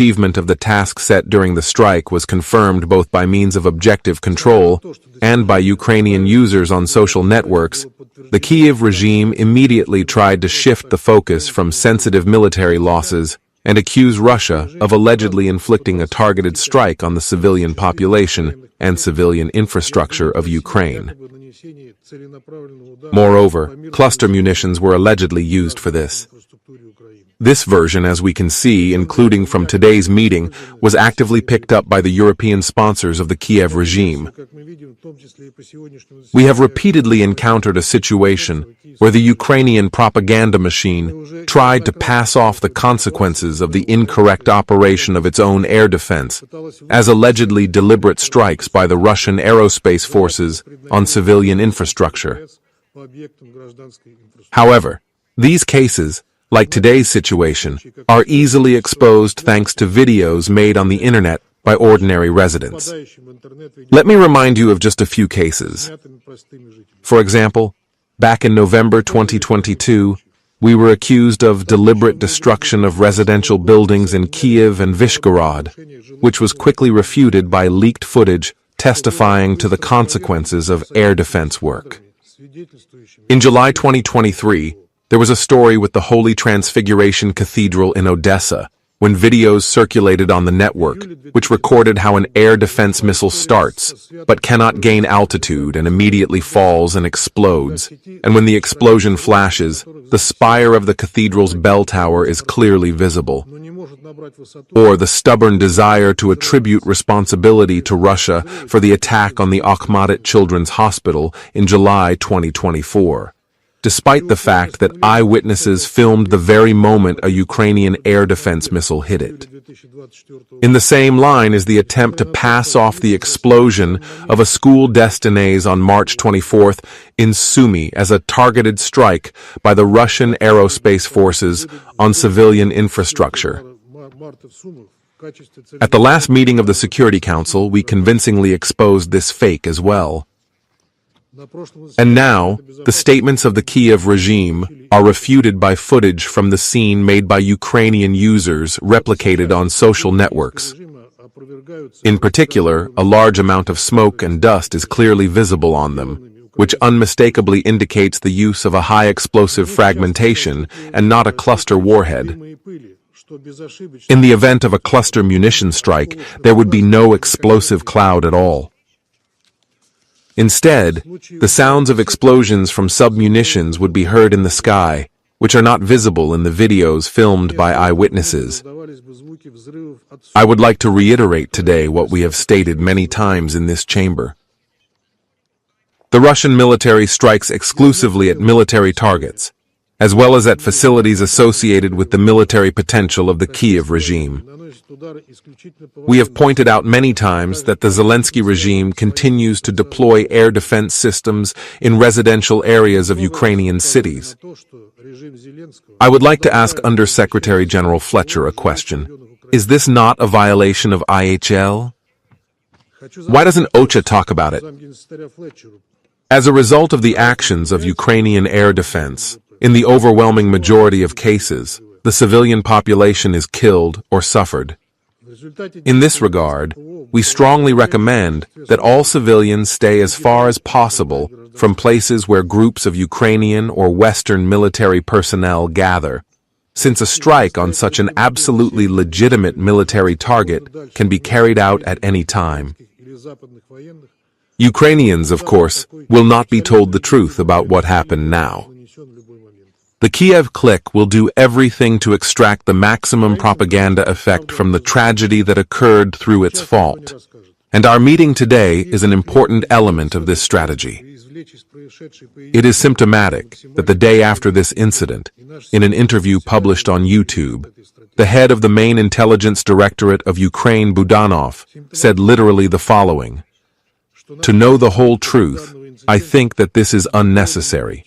achievement of the task set during the strike was confirmed both by means of objective control and by Ukrainian users on social networks, the Kyiv regime immediately tried to shift the focus from sensitive military losses and accuse Russia of allegedly inflicting a targeted strike on the civilian population and civilian infrastructure of Ukraine. Moreover, cluster munitions were allegedly used for this. This version, as we can see, including from today's meeting, was actively picked up by the European sponsors of the Kyiv regime. We have repeatedly encountered a situation where the Ukrainian propaganda machine tried to pass off the consequences of the incorrect operation of its own air defense as allegedly deliberate strikes by the Russian aerospace forces on civilian infrastructure. However, these cases, like today's situation, are easily exposed thanks to videos made on the internet by ordinary residents. Let me remind you of just a few cases. For example, back in November 2022, we were accused of deliberate destruction of residential buildings in Kyiv and Vyshgorod, which was quickly refuted by leaked footage testifying to the consequences of air defense work. In July 2023, there was a story with the Holy Transfiguration Cathedral in Odessa, when videos circulated on the network, which recorded how an air defense missile starts, but cannot gain altitude and immediately falls and explodes, and when the explosion flashes, the spire of the cathedral's bell tower is clearly visible. Or the stubborn desire to attribute responsibility to Russia for the attack on the Akhmatyt Children's Hospital in July 2024. Despite the fact that eyewitnesses filmed the very moment a Ukrainian air defense missile hit it. In the same line is the attempt to pass off the explosion of a school destinés on March 24th in Sumy as a targeted strike by the Russian aerospace forces on civilian infrastructure. At the last meeting of the Security Council, we convincingly exposed this fake as well. And now, the statements of the Kyiv regime are refuted by footage from the scene made by Ukrainian users replicated on social networks. In particular, a large amount of smoke and dust is clearly visible on them, which unmistakably indicates the use of a high explosive fragmentation and not a cluster warhead. In the event of a cluster munition strike, there would be no explosive cloud at all. Instead, the sounds of explosions from submunitions would be heard in the sky, which are not visible in the videos filmed by eyewitnesses. I would like to reiterate today what we have stated many times in this chamber. The Russian military strikes exclusively at military targets, as well as at facilities associated with the military potential of the Kyiv regime. We have pointed out many times that the Zelensky regime continues to deploy air defense systems in residential areas of Ukrainian cities. I would like to ask Under-Secretary General Fletcher a question. Is this not a violation of IHL? Why doesn't OCHA talk about it? As a result of the actions of Ukrainian air defense, in the overwhelming majority of cases, the civilian population is killed or suffered. In this regard, we strongly recommend that all civilians stay as far as possible from places where groups of Ukrainian or Western military personnel gather, since a strike on such an absolutely legitimate military target can be carried out at any time. Ukrainians, of course, will not be told the truth about what happened now. The Kyiv clique will do everything to extract the maximum propaganda effect from the tragedy that occurred through its fault. And our meeting today is an important element of this strategy. It is symptomatic that the day after this incident, in an interview published on YouTube, the head of the main intelligence directorate of Ukraine, Budanov, said literally the following: "To know the whole truth, I think that this is unnecessary.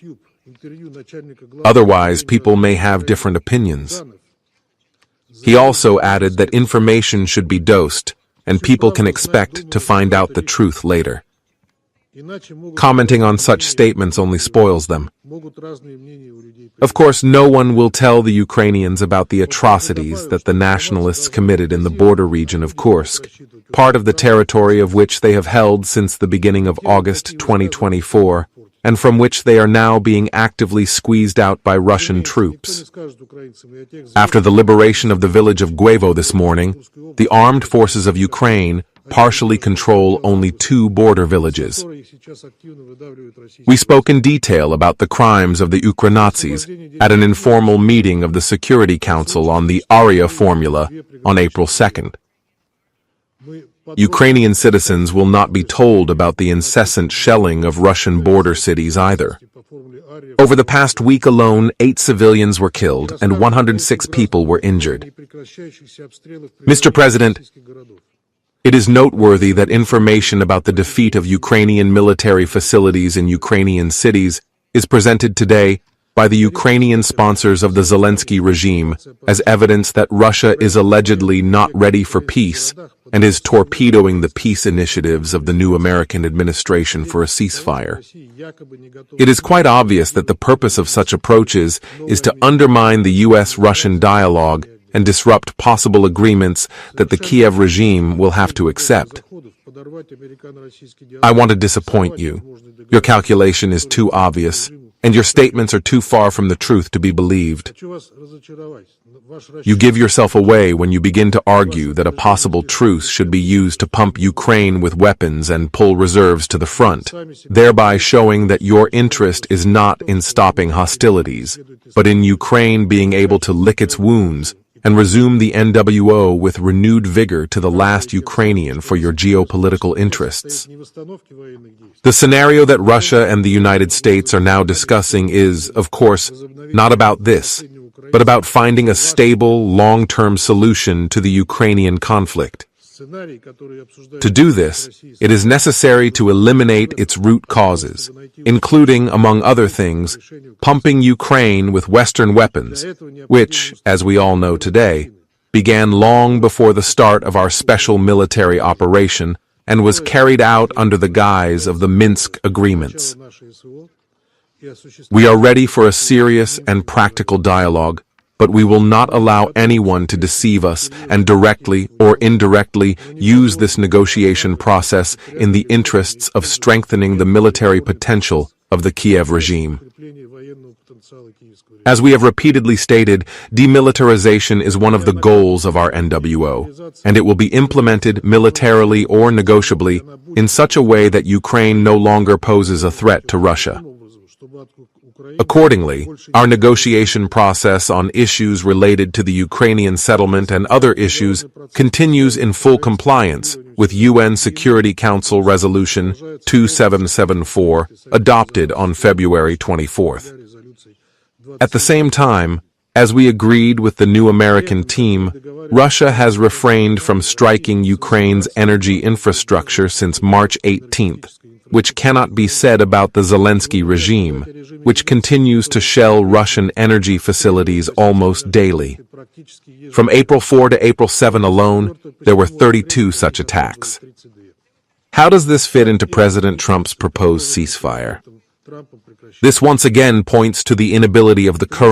Otherwise, people may have different opinions." He also added that information should be dosed, and people can expect to find out the truth later. Commenting on such statements only spoils them. Of course, no one will tell the Ukrainians about the atrocities that the nationalists committed in the border region of Kursk, part of the territory of which they have held since the beginning of August 2024, and from which they are now being actively squeezed out by Russian troops. After the liberation of the village of Kyiv this morning, the armed forces of Ukraine partially control only 2 border villages. We spoke in detail about the crimes of the Ukranazis at an informal meeting of the Security Council on the Aria formula on April 2nd. Ukrainian citizens will not be told about the incessant shelling of Russian border cities either. Over the past week alone, 8 civilians were killed and 106 people were injured. Mr. President, it is noteworthy that information about the defeat of Ukrainian military facilities in Ukrainian cities is presented today by the Ukrainian sponsors of the Zelensky regime as evidence that Russia is allegedly not ready for peace and is torpedoing the peace initiatives of the new American administration for a ceasefire. It is quite obvious that the purpose of such approaches is to undermine the U.S. Russian dialogue and disrupt possible agreements that the Kyiv regime will have to accept. I want to disappoint you. Your calculation is too obvious, and your statements are too far from the truth to be believed. You give yourself away when you begin to argue that a possible truce should be used to pump Ukraine with weapons and pull reserves to the front, thereby showing that your interest is not in stopping hostilities, but in Ukraine being able to lick its wounds and resume the NWO with renewed vigor to the last Ukrainian for your geopolitical interests. The scenario that Russia and the United States are now discussing is, of course, not about this, but about finding a stable, long-term solution to the Ukrainian conflict. To do this, it is necessary to eliminate its root causes, including, among other things, pumping Ukraine with Western weapons, which, as we all know today, began long before the start of our special military operation and was carried out under the guise of the Minsk agreements. We are ready for a serious and practical dialogue, but we will not allow anyone to deceive us and directly or indirectly use this negotiation process in the interests of strengthening the military potential of the Kyiv regime. As we have repeatedly stated, demilitarization is one of the goals of our NWO, and it will be implemented militarily or negotiably in such a way that Ukraine no longer poses a threat to Russia. Accordingly, our negotiation process on issues related to the Ukrainian settlement and other issues continues in full compliance with UN Security Council Resolution 2774, adopted on February 24th. At the same time, as we agreed with the new American team, Russia has refrained from striking Ukraine's energy infrastructure since March 18th, which cannot be said about the Zelensky regime, which continues to shell Russian energy facilities almost daily. From April 4 to April 7 alone, there were 32 such attacks. How does this fit into President Trump's proposed ceasefire? This once again points to the inability of the current